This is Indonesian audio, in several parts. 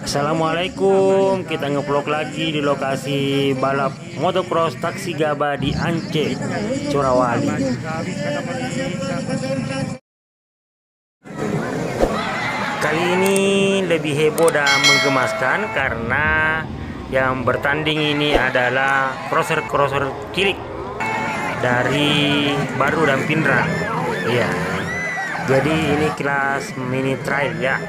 Assalamualaikum, kita ngevlog lagi di lokasi balap motocross taksi Gaba di Anceh, Corawali. Kali ini lebih heboh dan menggemaskan karena yang bertanding ini adalah crosser cilik dari Baru dan Pindra. Iya. Jadi ini kelas mini trail ya.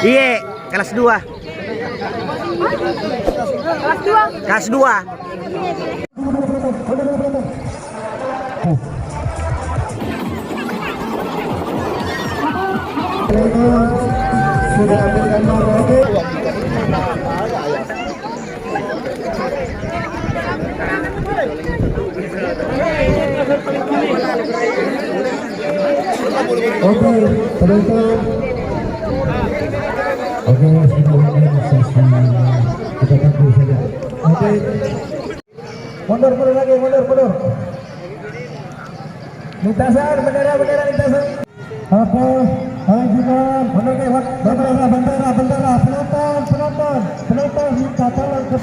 Iya, kelas 2. Kelas 2. Mundur lagi, mundur. Lintasan, bendera lintasan. Oke, ayo juga mundur ke bendera, penonton minta tolong ke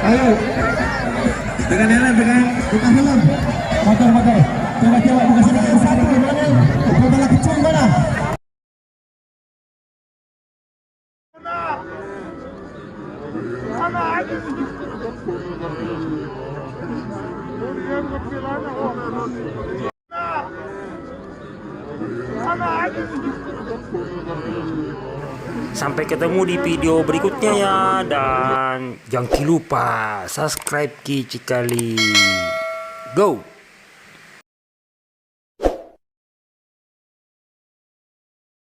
Ayo, dengan helm, dengan buka helm. Motor. Coba buka sedikit satu. Mana kecil mana? Sampai ketemu di video berikutnya ya, dan jangan lupa subscribe Ki Cikali. Go!